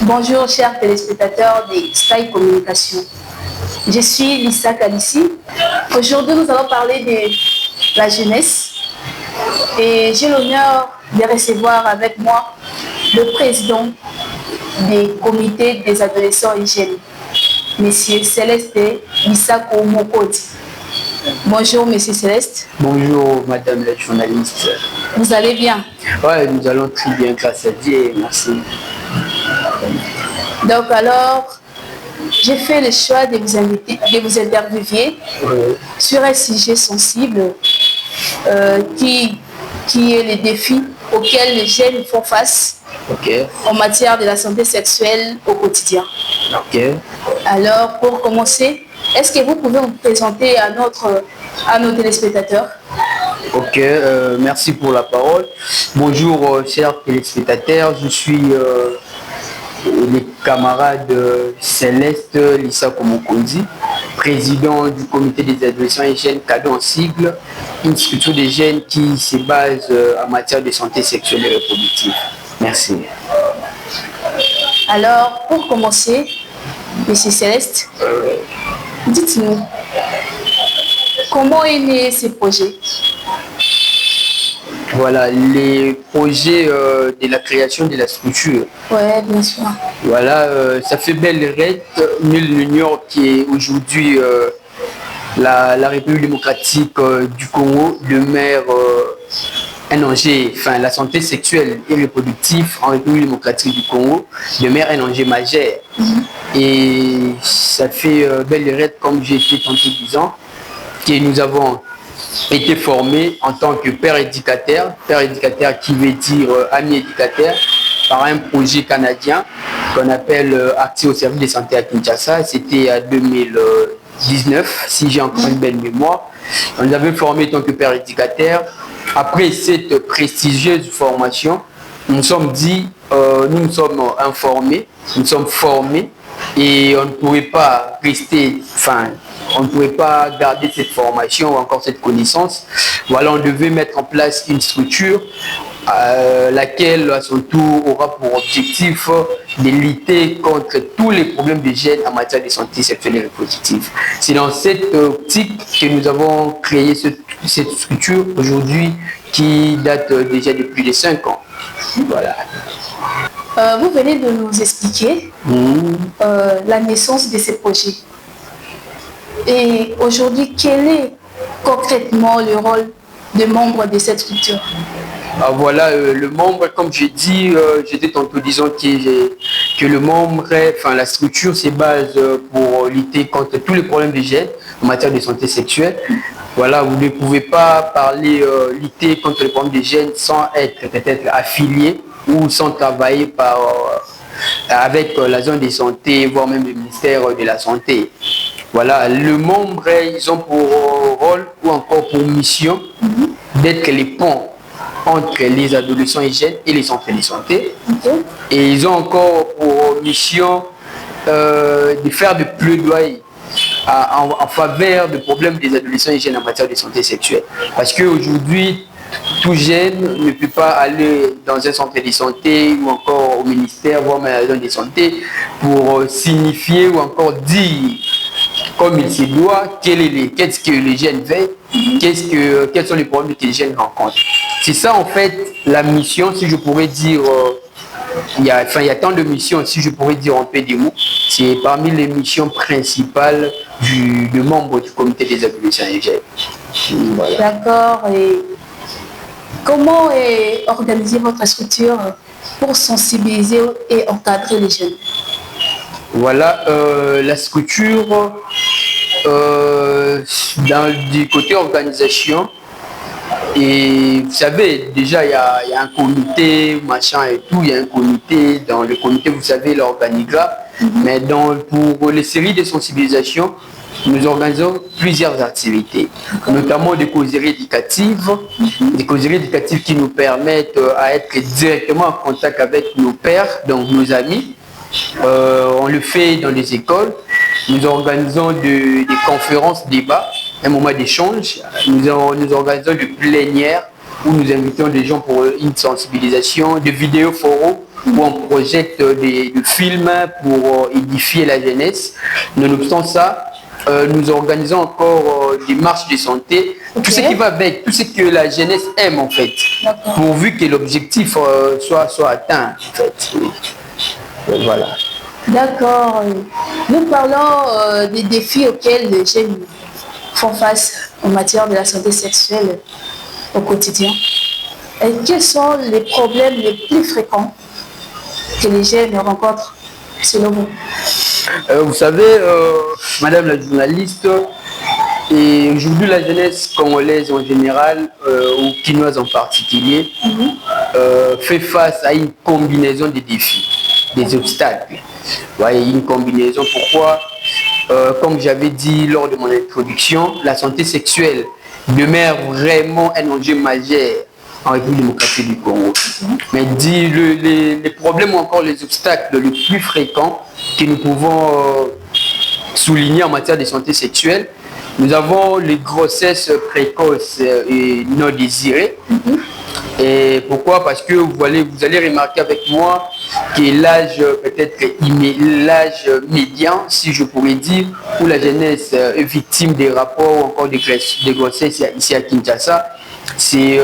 Bonjour chers téléspectateurs de Sky Communication. Je suis Lisa Kalissi. Aujourd'hui nous allons parler de la jeunesse et j'ai l'honneur de recevoir avec moi le président du comité des adolescents et jeunes, Monsieur Céleste Misako Mokodi. Bonjour Monsieur Céleste. Bonjour Madame la journaliste. Vous allez bien? Oui, nous allons très bien, grâce à Dieu, merci. Donc alors, j'ai fait le choix de vous inviter, de vous interviewer sur un sujet sensible qui est le défi auquel les jeunes font face en matière de la santé sexuelle au quotidien. Alors, pour commencer, est-ce que vous pouvez vous présenter à nos téléspectateurs? Merci pour la parole. Bonjour chers téléspectateurs, je suis le camarade Céleste Lissako Mokondi, président du comité des adolescents et jeunes cadets en sigle, une structure des jeunes qui se base en matière de santé sexuelle et reproductive. Merci. Alors, pour commencer, Monsieur Céleste, dites-nous, comment est né ce projet? Voilà, les projets de la création de la structure. Oui, bien sûr. Voilà, ça fait belle lurette. Nul n'ignore qui est aujourd'hui la République démocratique du Congo demeure un enjeu, enfin la santé sexuelle et reproductive en République démocratique du Congo demeure un enjeu majeur. Et ça fait belle lurette, comme j'ai été tantôt disant, que nous avons été formé en tant que père éducateur qui veut dire ami éducateur, par un projet canadien qu'on appelle Accès au service de santé à Kinshasa. C'était en 2019, si j'ai encore une belle mémoire. On nous avait formé en tant que père éducateur. Après cette prestigieuse formation, nous nous sommes dit, nous nous sommes informés, nous sommes formés et on ne pouvait pas rester, on ne pouvait pas garder cette formation ou encore cette connaissance. Voilà, on devait mettre en place une structure laquelle, à son tour, aura pour objectif de lutter contre tous les problèmes de jeunes en matière de santé sexuelle et reproductive. C'est dans cette optique que nous avons créé cette structure aujourd'hui qui date déjà de plus de 5 ans. Voilà. Vous venez de nous expliquer la naissance de ce projet. Et aujourd'hui, quel est concrètement le rôle des membres de cette structure? Voilà, le membre, comme j'ai dit, j'étais tantôt disant que le membre, la structure se base pour lutter contre tous les problèmes de jeunes en matière de santé sexuelle. Voilà, vous ne pouvez pas parler, lutter contre les problèmes des jeunes sans être peut-être affilié ou sans travailler avec la zone de santé, voire même le ministère de la Santé. Voilà, le membre, ils ont pour rôle ou encore pour mission d'être les ponts entre les adolescents et jeunes et les centres de santé. Et ils ont encore pour mission de faire des plaidoyer en faveur des problèmes des adolescents et jeunes en matière de santé sexuelle. Parce qu'aujourd'hui, tout jeune ne peut pas aller dans un centre de santé ou encore au ministère, voire même à la zone de santé, pour signifier ou encore dire comme il se doit, qu'est-ce que les jeunes veulent, quels sont les problèmes que les jeunes rencontrent. C'est ça en fait la mission, si je pourrais dire, il y a tant de missions, si je pourrais dire en peu des mots, c'est parmi les missions principales de membres du comité des adolescents et jeunes. Voilà. D'accord. Et comment est organisée votre structure pour sensibiliser et encadrer les jeunes? Voilà, la structure, du côté organisation, et vous savez, déjà il y a un comité, machin et tout, il y a un comité, dans le comité, vous savez, l'organigramme, mais pour les séries de sensibilisation, nous organisons plusieurs activités, notamment des causeries éducatives qui nous permettent à être directement en contact avec nos pairs, donc nos amis. On le fait dans les écoles. Nous organisons des conférences, débats, un moment d'échange. Nous organisons des plénières où nous invitons des gens pour une sensibilisation, des vidéos forums où on projette des films pour édifier la jeunesse. Nonobstant ça, nous organisons encore des marches de santé, tout ce qui va avec, tout ce que la jeunesse aime en fait, pourvu que l'objectif soit atteint en fait. Et voilà. D'accord. Nous parlons des défis auxquels les jeunes font face en matière de la santé sexuelle au quotidien. Et quels sont les problèmes les plus fréquents que les jeunes rencontrent selon vous? Vous savez, Madame la journaliste, et aujourd'hui la jeunesse congolaise en général, ou quinoise en particulier, fait face à une combinaison de défis, des obstacles. Ouais, une combinaison. Pourquoi? Comme j'avais dit lors de mon introduction, la santé sexuelle demeure vraiment un enjeu majeur en République démocratique du Congo. Mais dit les problèmes ou encore les obstacles les plus fréquents que nous pouvons souligner en matière de santé sexuelle, nous avons les grossesses précoces et non désirées. Et pourquoi? Parce que vous allez remarquer avec moi que l'âge peut-être l'âge médian, si je pourrais dire, où la jeunesse est victime des rapports ou encore des grossesses ici à Kinshasa, c'est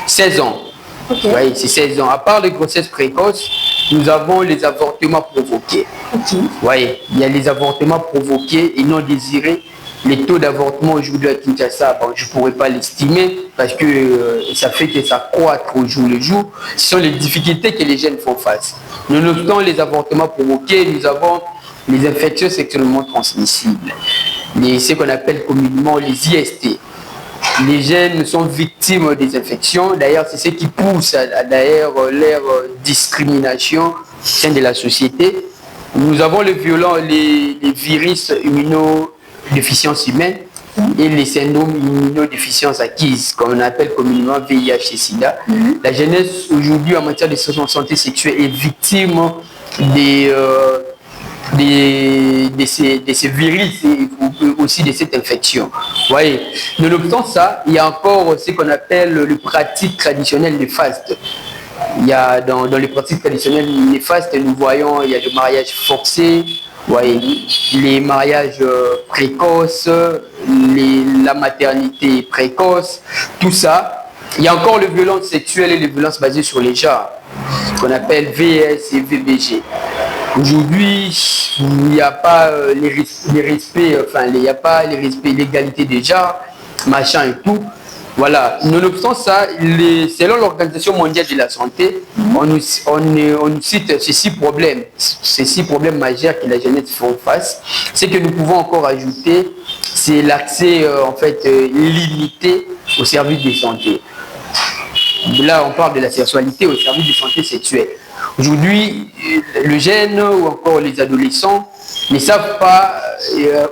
16 ans. Oui, c'est 16 ans. À part les grossesses précoces, nous avons les avortements provoqués. Oui, il y a les avortements provoqués et non désirés. Les taux d'avortement aujourd'hui à Kinshasa, bon, je ne pourrais pas l'estimer parce que ça fait que ça croît au jour le jour. Ce sont les difficultés que les jeunes font face. Nonobstant les avortements provoqués, nous avons les infections sexuellement transmissibles, ce qu'on appelle communément les IST. Les jeunes sont victimes des infections. D'ailleurs, c'est ce qui pousse d'ailleurs leur discrimination au sein de la société. Nous avons les virus immunodéficience humaine et les syndromes immunodéficience acquise, comme on appelle communément VIH et SIDA. La jeunesse aujourd'hui en matière de santé sexuelle est victime de ces virus et aussi de cette infection. Voyez. Nonobstant ça, il y a encore ce qu'on appelle les pratiques traditionnelles néfastes. Il y a dans les pratiques traditionnelles néfastes, nous voyons, il y a le mariage forcé, voyez, les mariages précoces, la maternité précoce, tout ça. Il y a encore les violences sexuelles et les violences basées sur les genres, qu'on appelle VS et VBG. Aujourd'hui, il n'y a pas les respects, enfin, il n'y a pas les respects, l'égalité des genres, machin et tout. Voilà. Nonobstant ça, selon l'Organisation mondiale de la santé, on nous cite ces 6 problèmes majeurs que la jeunesse fait face. Ce que nous pouvons encore ajouter, c'est l'accès en fait limité aux services de santé. Là, on parle de la sexualité au service de santé sexuelle. Aujourd'hui, le jeune ou encore les adolescents ne savent pas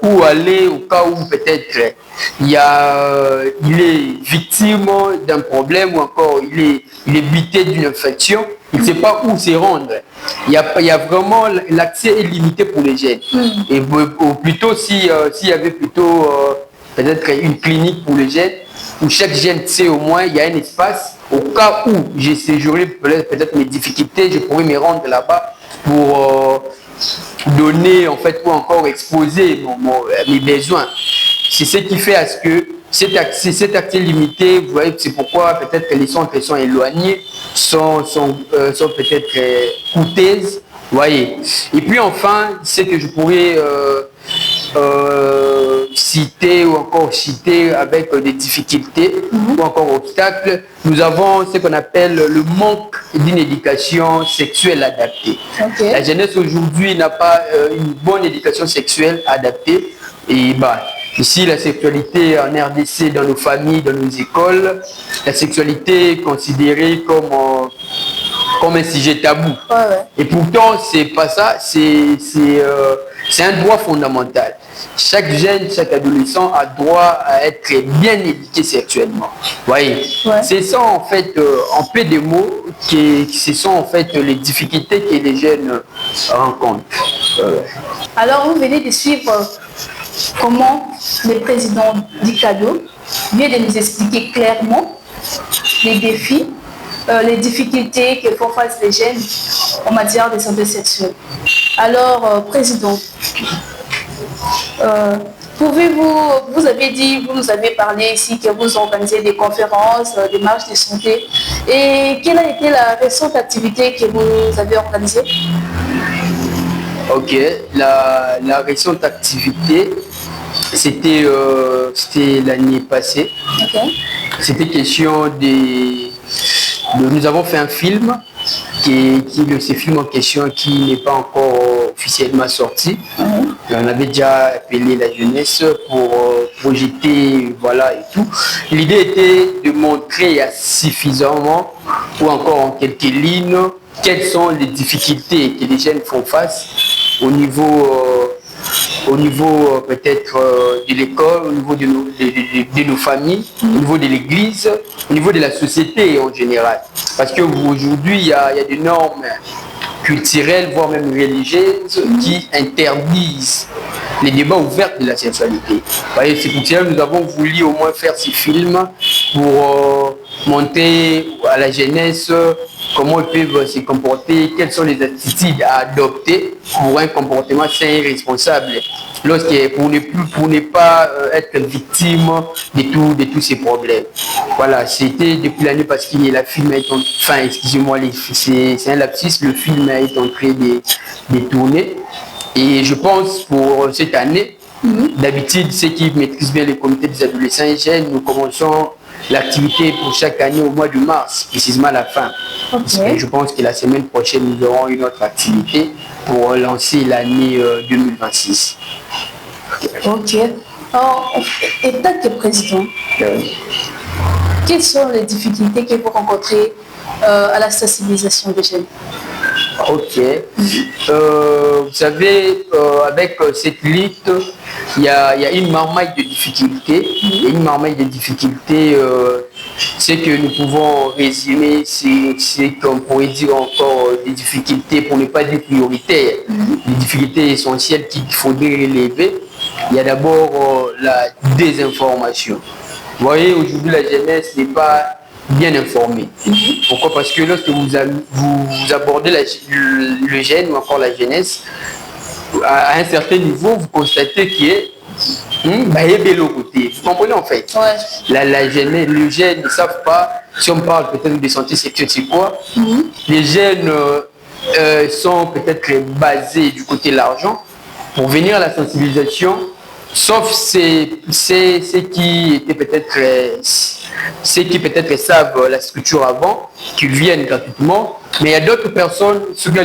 où aller au cas où peut-être il est victime d'un problème ou encore il est buté d'une infection, il ne sait pas où se rendre. Il y a vraiment l'accès est limité pour les jeunes. Et plutôt s'il y avait plutôt peut-être une clinique pour les jeunes, où chaque jeune sait au moins il y a un espace, au cas où j'ai séjourné peut-être mes difficultés, je pourrais me rendre là-bas pour donner en fait ou encore exposer mes besoins. C'est ce qui fait à ce que cet accès limité, vous voyez, c'est pourquoi peut-être que les centres sont éloignés, sont peut-être coûteuses, vous voyez. Et puis enfin, ce que je pourrais citer ou encore citer avec des difficultés ou encore obstacles, nous avons ce qu'on appelle le manque d'une éducation sexuelle adaptée. La jeunesse aujourd'hui n'a pas une bonne éducation sexuelle adaptée et ici la sexualité en RDC, dans nos familles, dans nos écoles, la sexualité est considérée comme un sujet tabou. Et pourtant, c'est pas ça, c'est un droit fondamental. Chaque jeune, chaque adolescent a droit à être bien éduqué sexuellement. Voyez, c'est ça en fait, en peu de mots, ce sont en fait les difficultés que les jeunes rencontrent. Alors, vous venez de suivre comment le président Dicado vient de nous expliquer clairement les défis les difficultés que font face les jeunes en matière de santé sexuelle. Alors, Président, vous avez dit, vous nous avez parlé ici que vous organisez des conférences, des marches de santé. Et quelle a été la récente activité que vous avez organisée? Ok, la récente activité, c'était l'année passée. Okay. C'était question nous avons fait un film ce film en question qui n'est pas encore officiellement sorti. On avait déjà appelé la jeunesse pour projeter, voilà et tout. L'idée était de montrer suffisamment, ou encore en quelques lignes, quelles sont les difficultés que les jeunes font face au niveau peut-être de l'école, au niveau de nos familles, au niveau de l'église, au niveau de la société en général. Parce qu'aujourd'hui, il y a des normes culturelles, voire même religieuses, qui interdisent les débats ouverts de la sexualité. C'est pour ça que nous avons voulu au moins faire ces films pour montrer à la jeunesse comment ils peuvent se comporter, quelles sont les attitudes à adopter pour un comportement sain et responsable, pour ne pas être victime de tous ces problèmes. Voilà, c'était depuis l'année parce que le film est enfin, excusez-moi, c'est un lapsus, le film est en train de tourner. Et je pense pour cette année, d'habitude, ceux qui maîtrisent bien les comités des adolescents et jeunes, nous commençons l'activité pour chaque année au mois de mars, précisément à la fin. Okay. Je pense que la semaine prochaine, nous aurons une autre activité pour lancer l'année 2026. Ok. Alors, en tant que président, quelles sont les difficultés que vous rencontrez à la sensibilisation des jeunes? Ok. Vous savez, avec cette liste, il y a une marmaille de difficultés. Une marmaille de difficultés, c'est que nous pouvons résumer, c'est qu'on pourrait dire encore des difficultés, pour ne pas dire prioritaires, des difficultés essentielles qu'il faudrait relever. Il y a d'abord la désinformation. Vous voyez, aujourd'hui, la jeunesse n'est pas bien informée. Pourquoi? Parce que lorsque vous abordez le jeune ou encore la jeunesse, à un certain niveau, vous constatez qu'il est de l'autre côté. Vous comprenez en fait? La jeunesse, les jeunes ne savent pas, si on parle peut-être de santé sexuelle, c'est quoi? Les jeunes sont peut-être basés du côté de l'argent pour venir à la sensibilisation, sauf ceux qui étaient peut-être ceux qui peut-être savent la structure avant, qui viennent gratuitement, mais il y a d'autres personnes, ce sont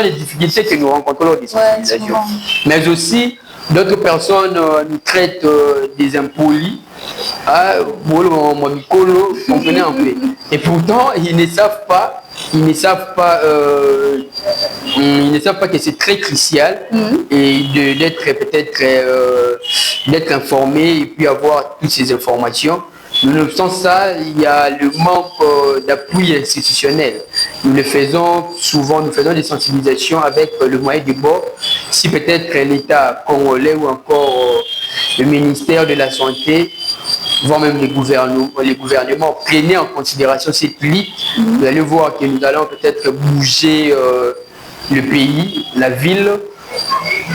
les difficultés que nous rencontrons lors des sensibilisations. Mais aussi, d'autres personnes nous traitent des impolis, comprenez un peu. Et pourtant, ils ne savent pas que c'est très crucial et d'être peut-être d'être informé et puis avoir toutes ces informations. Nonobstant ça, il y a le manque d'appui institutionnel. Nous faisons des sensibilisations avec le moyen de bord. Si peut-être l'État congolais ou encore le ministère de la Santé, voire même les gouvernements prenaient en considération cette liste, vous allez voir que nous allons peut-être bouger le pays, la ville,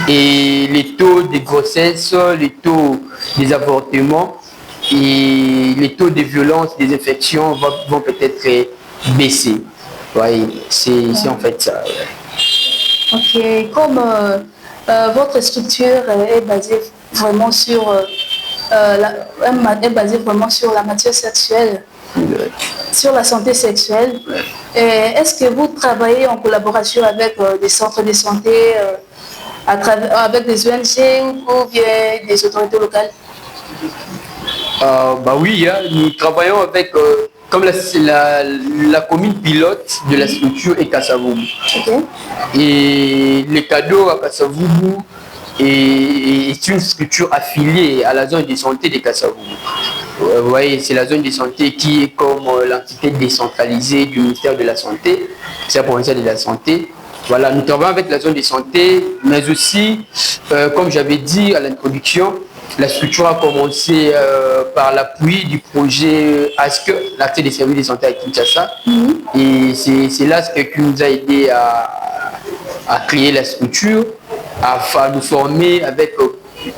et les taux de grossesse, les taux des avortements et les taux de violence, des infections vont peut-être baisser. Ouais, c'est en fait ça. Ok, comme votre structure est basée vraiment sur la matière sexuelle, sur la santé sexuelle, est-ce que vous travaillez en collaboration avec des centres de santé, avec des ONG ou bien des autorités locales? Bah oui, hein, nous travaillons avec comme la commune pilote de la structure est Kasavubu. Okay. Et les cadeaux à Kasavubu est une structure affiliée à la zone de santé de Kasavubu. Vous voyez, c'est la zone de santé qui est comme l'entité décentralisée du ministère de la Santé, c'est la provinciale de la Santé. Voilà, nous travaillons avec la zone de santé, mais aussi, comme j'avais dit à l'introduction, la structure a commencé par l'appui du projet ASC, l'accès des services de santé à Kinshasa. Et c'est l'ASC qui nous a aidé à créer la structure, à nous former avec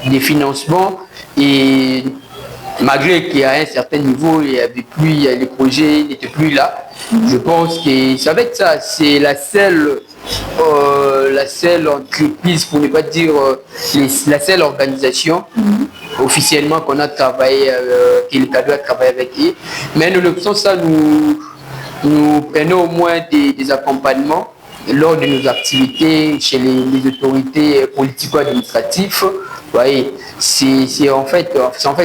des financements. Et malgré qu'à un certain niveau, il y avait plus, les projets n'étaient plus là, je pense que c'est avec ça, c'est la seule entreprise, pour ne pas dire la seule organisation officiellement qu'on a travaillé, que le cadeau a travaillé avec eux. Mais nonobstant ça, nous prenons au moins des accompagnements lors de nos activités chez les autorités politico-administratives. Voyez, c'est en fait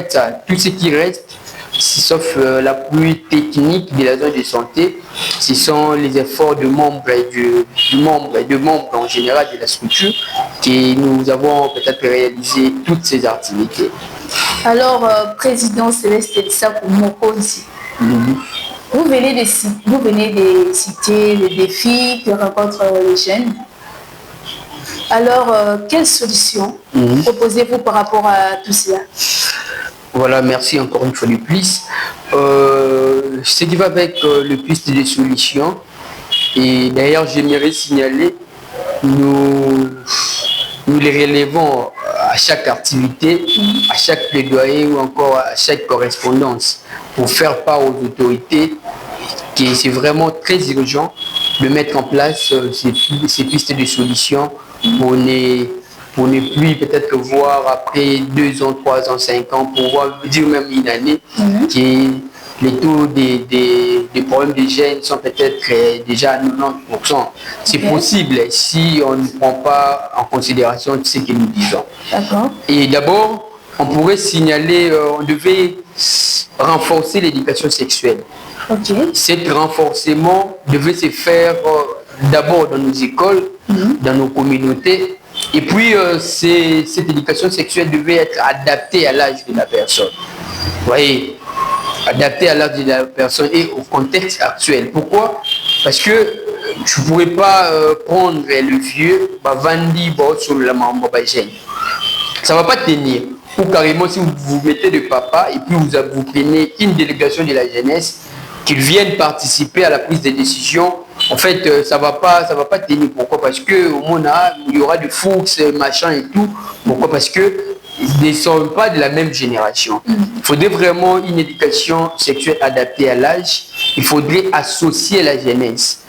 ça. Tout ce qui reste, sauf l'appui technique de la zone de santé, ce sont les efforts de membres et de membres en général de la structure que nous avons peut-être réalisé toutes ces activités. Alors, Président Céleste Elsakou Mokonzi, vous venez de citer les défis que rencontrent les jeunes. Alors, quelles solutions proposez-vous par rapport à tout cela? Voilà, merci encore une fois de plus. Ce qui va avec le plus des solutions, et d'ailleurs j'aimerais signaler, nous les relevons à chaque activité, à chaque plaidoyer ou encore à chaque correspondance pour faire part aux autorités que c'est vraiment très urgent de mettre en place ces pistes de solutions pour ne plus peut-être voir après 2 ans, 3 ans, 5 ans, pour voir, dire même une année, que les taux des problèmes des jeunes sont peut-être déjà à 90%. C'est possible si on ne prend pas en considération ce que nous disons. Et d'abord, on pourrait signaler, on devait renforcer l'éducation sexuelle. Cet renforcement devait se faire d'abord dans nos écoles, dans nos communautés, et puis cette éducation sexuelle devait être adaptée à l'âge de la personne. Vous voyez, adaptée à l'âge de la personne et au contexte actuel. Pourquoi? Parce que je ne pourrais pas prendre le vieux, Bavandi, sur la mambo, ça ne va pas tenir. Ou carrément, si vous mettez le papa et puis vous prenez une délégation de la jeunesse, qu'ils viennent participer à la prise de décision, en fait, ça va pas tenir. Pourquoi? Parce que au monde, il y aura des fourches, machin et tout. Pourquoi? Parce que ils ne sont pas de la même génération. Il faudrait vraiment une éducation sexuelle adaptée à l'âge. Il faudrait associer la jeunesse.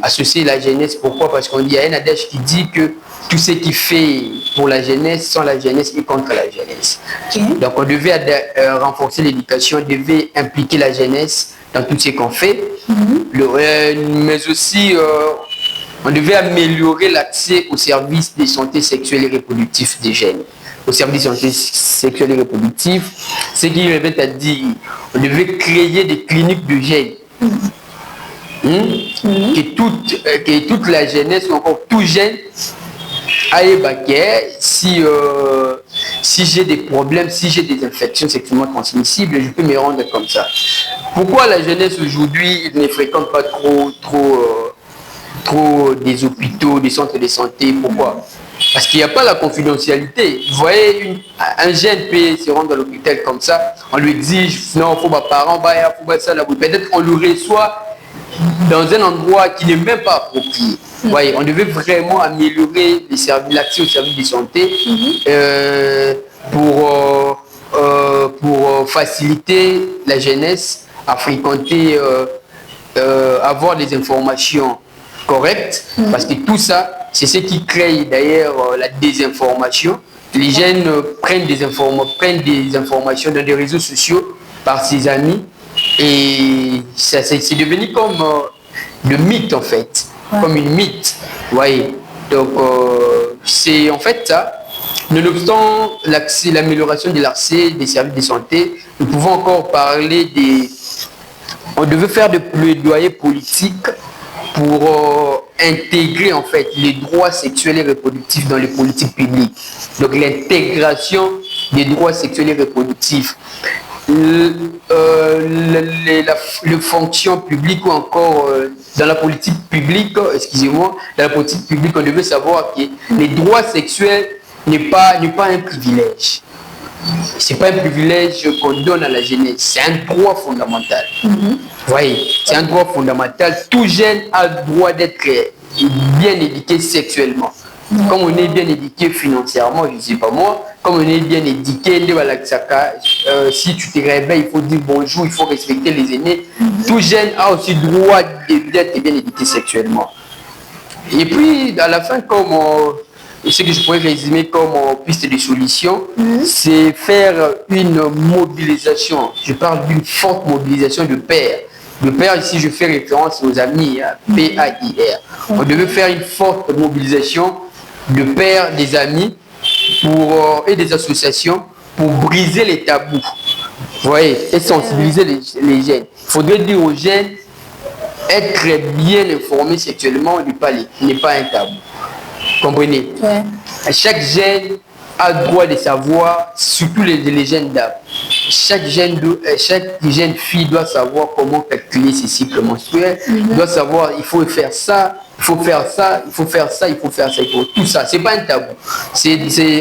Associer la jeunesse, pourquoi? Parce qu'il y a un adage qui dit que tout ce qui fait pour la jeunesse, sans la jeunesse et contre la jeunesse. Donc on devait renforcer l'éducation, on devait impliquer la jeunesse dans tout ce qu'on fait. Mais aussi, on devait améliorer l'accès aux services de santé sexuelle et reproductive des jeunes. Aux services de santé sexuelle et reproductive, ce qui revient à dire, on devait créer des cliniques de jeunes. Que toute la jeunesse, ou encore tout jeune, aille si j'ai des problèmes, si j'ai des infections sexuellement transmissibles, je peux me rendre comme ça. Pourquoi la jeunesse aujourd'hui ne fréquente pas trop des hôpitaux, des centres de santé? Pourquoi? Parce qu'il n'y a pas la confidentialité. Vous voyez, un jeune peut se rendre à l'hôpital comme ça, on lui dit non, il faut pas parents, il faut ça, peut-être on le reçoit dans un endroit qui n'est même pas approprié. Voyez, on devait vraiment améliorer l'accès aux services de santé pour faciliter la jeunesse à fréquenter, avoir des informations correctes, parce que tout ça, c'est ce qui crée d'ailleurs la désinformation. Les jeunes prennent des informations dans des réseaux sociaux par ses amis, et c'est devenu comme le mythe en fait, comme une mythe. Voyez. Donc c'est en fait ça. Nonobstant l'amélioration de l'accès des services de santé, nous pouvons encore parler on devait faire des plaidoyers politiques pour intégrer en fait les droits sexuels et reproductifs dans les politiques publiques. Donc l'intégration des droits sexuels et reproductifs. Les fonctions publiques ou encore dans la politique publique, excusez-moi, dans la politique publique, on devait savoir que les droits sexuels n'est pas un privilège. c'est pas un privilège qu'on donne à la jeunesse, c'est un droit fondamental. Vous voyez, c'est un droit fondamental. Tout jeune a le droit d'être bien éduqué sexuellement. Comme on est bien éduqué financièrement, je ne sais pas moi, comme on est bien éduqué, si tu te réveilles, il faut dire bonjour, il faut respecter les aînés. Tout jeune a aussi le droit d'être bien éduqué sexuellement. Et puis, à la fin, comme ce que je pourrais résumer comme piste de solution, c'est faire une mobilisation. Je parle d'une forte mobilisation de pairs. De pairs, ici, je fais référence aux amis, P-A-I-R. On devait faire une forte mobilisation de pairs, des amis et des associations pour briser les tabous. Vous voyez, et sensibiliser les jeunes. Il faudrait dire aux jeunes, être bien informé sexuellement n'est pas un tabou. Comprenez? Ouais. Chaque jeune a le droit de savoir, surtout les jeunes dames. Chaque jeune fille doit savoir comment calculer ses cycles menstruels, doit savoir, il faut faire ça, il faut faire ça, il faut faire ça, il faut faire ça, tout ça. C'est pas un tabou.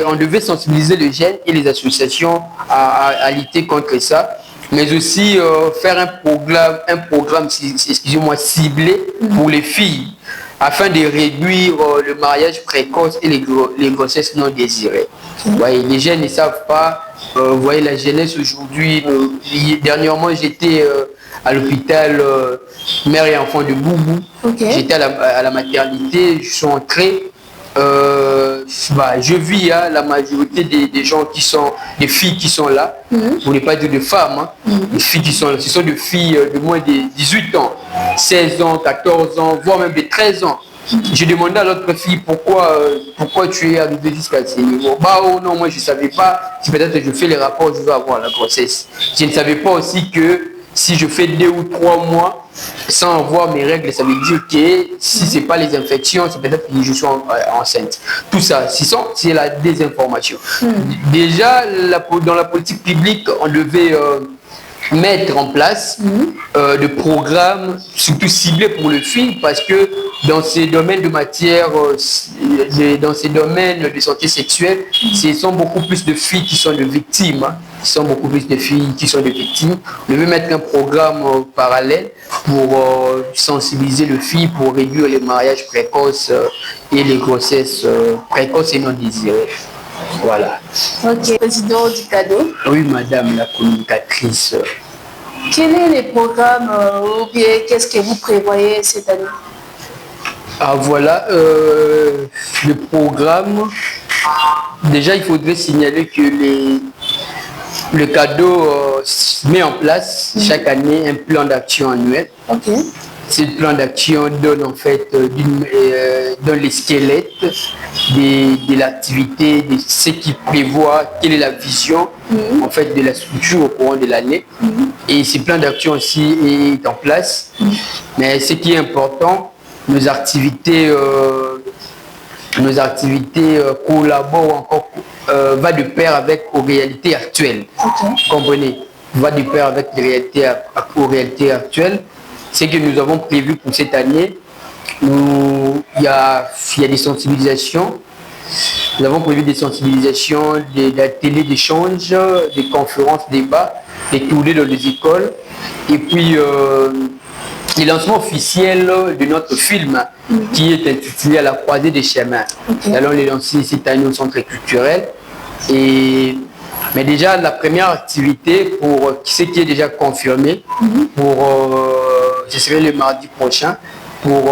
On devait sensibiliser les jeunes et les associations à lutter contre ça, mais aussi faire un programme excusez-moi, ciblé pour les filles, afin de réduire le mariage précoce et les grossesses non désirées. Voyez, les jeunes ne savent pas. Vous voyez, la jeunesse aujourd'hui, dernièrement j'étais à l'hôpital mère et enfant de Boubou. J'étais à la maternité, je suis entré. Je vis la majorité des gens des filles qui sont là, pour ne pas dire de femmes, des filles qui sont là, ce sont des filles de moins de 18 ans, 16 ans, 14 ans, voire même de 13 ans. J'ai demandé à l'autre fille pourquoi tu es arrivé jusqu'à ce niveau. Oh non, moi je ne savais pas, si peut-être je fais les rapports, je vais avoir la grossesse. Je ne savais pas aussi que si je fais 2 ou 3 mois sans avoir mes règles, ça veut dire que si ce n'est pas les infections, c'est peut-être que je suis enceinte. Tout ça, c'est la désinformation. Déjà, dans la politique publique, on devait mettre en place des programmes surtout ciblés pour les filles, parce que dans ces domaines de matière, dans ces domaines de santé sexuelle, ce sont beaucoup plus de filles qui sont des victimes. On devait mettre un programme parallèle pour sensibiliser les filles, pour réduire les mariages précoces et les grossesses précoces et non désirées. Voilà. Ok, président du cadeau. Oui, madame la communicatrice. Quels sont les programmes ou bien qu'est-ce que vous prévoyez cette année? Voilà, le programme. Déjà, il faudrait signaler que le cadeau met en place chaque année un plan d'action annuel. Ce plan d'action donne en fait donne les squelettes de l'activité, de ce qui prévoit, quelle est la vision en fait de la structure au courant de l'année. Et ce plan d'action aussi est en place. Mais ce qui est important, nos activités collaborent encore, va de pair avec aux réalités actuelles. Comprenez? Va de pair avec les réalités actuelles. Ce que nous avons prévu pour cette année, il y a des sensibilisations. Nous avons prévu des sensibilisations, des ateliers d'échange, des conférences, débats, des tournées dans les écoles. Et puis, le lancement officiel de notre film qui est intitulé « À la croisée des chemins ». Nous allons le lancer cette année au centre culturel. Mais déjà, la première activité, pour ce qui est déjà confirmé, ce serait le mardi prochain, pour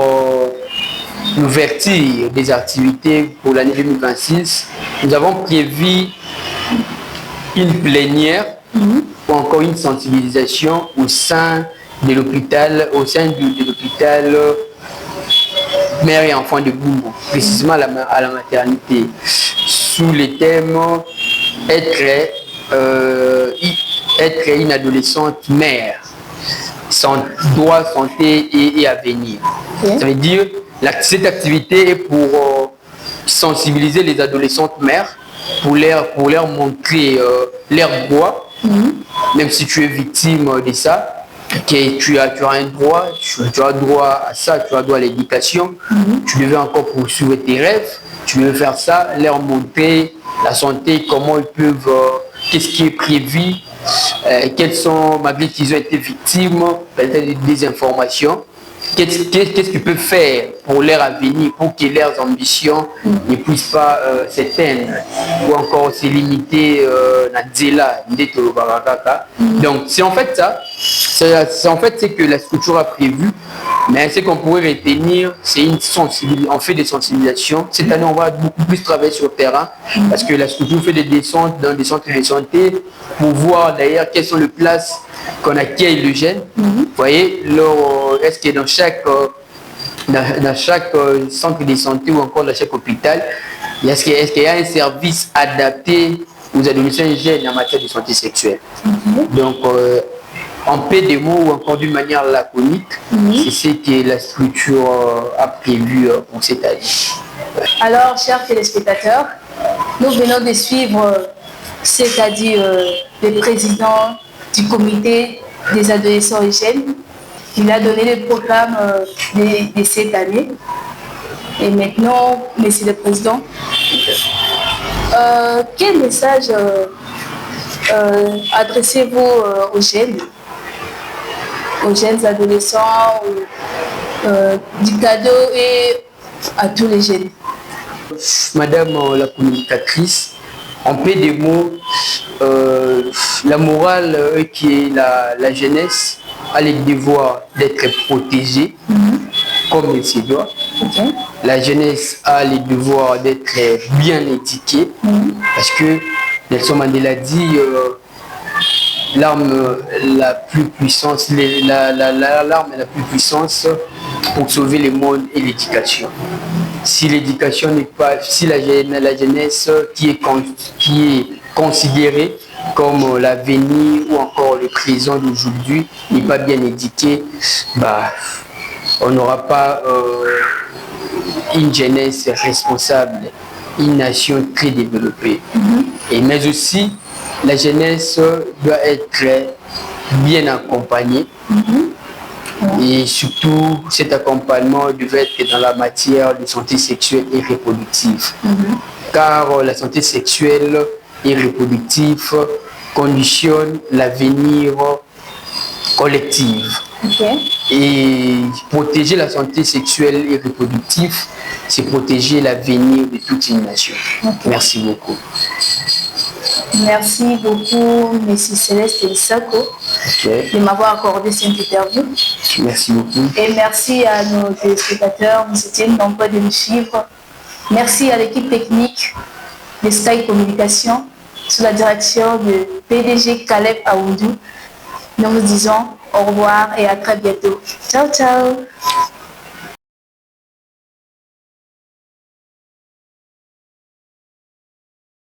l'ouverture des activités pour l'année 2026. Nous avons prévu une plénière ou encore une sensibilisation au sein de l'hôpital, mère et enfant de Boubou, précisément à la maternité, sous le thème être une adolescente mère, droit, santé et avenir. Ça veut dire cette activité est pour sensibiliser les adolescentes mères, pour leur montrer leurs droits, même si tu es victime de ça, que tu as un droit, tu as droit à ça, tu as droit à l'éducation, tu devais encore poursuivre tes rêves, tu devais faire ça, leur montrer la santé, comment ils peuvent qu'est-ce qui est prévu, quels sont, malgré qu'ils ont été victimes des informations, qu'est-ce qu'ils peuvent faire pour leur avenir, pour que leurs ambitions ne puissent pas s'éteindre ou encore se limiter à Dzela, donc c'est en fait ça, c'est que la structure a prévu, mais ce qu'on pourrait retenir, c'est une sensibilisation, on fait des sensibilisations. Cette année, on va beaucoup plus travailler sur le terrain parce que la structure fait des descentes dans des centres de santé pour voir d'ailleurs quelles sont les places qu'on accueille le jeune. Vous voyez, est-ce que dans chaque centre de santé ou encore dans chaque hôpital, est-ce qu'il y a un service adapté aux adolescents jeunes en matière de santé sexuelle? Donc, en peu de mots ou encore d'une manière laconique, c'est ce que la structure a prévu pour cette année. Alors, chers téléspectateurs, nous venons de suivre, c'est-à-dire le président du comité des adolescents et jeunes. Il a donné le programme de cette année. Et maintenant, monsieur le président, quel message adressez-vous aux jeunes adolescents, du cadeau et à tous les jeunes? Madame la communicatrice, en peu de mots, la morale qui est la jeunesse a le devoir d'être protégée comme il se doit. La jeunesse a le devoir d'être bien éduquée parce que Nelson Mandela dit l'arme la plus puissante, l'arme la plus puissante pour sauver le monde est l'éducation. Si l'éducation n'est pas, si la jeunesse qui est considérée comme l'avenir ou encore le présent d'aujourd'hui n'est pas bien éduquée, bah, on n'aura pas une jeunesse responsable, une nation très développée. Et mais aussi, la jeunesse doit être bien accompagnée. Et surtout, cet accompagnement devait être dans la matière de santé sexuelle et reproductive. Car la santé sexuelle et reproductive conditionne l'avenir collectif. Et protéger la santé sexuelle et reproductive, c'est protéger l'avenir de toute une nation. Merci beaucoup. Merci beaucoup, M. Céleste Elisako, de m'avoir accordé cette interview. Merci beaucoup. Et merci à nos téléspectateurs, vous étiez nombreux de nous suivre. Merci à l'équipe technique de Sky Communication, sous la direction de PDG Caleb Aoudou. Nous vous disons au revoir et à très bientôt. Ciao, ciao.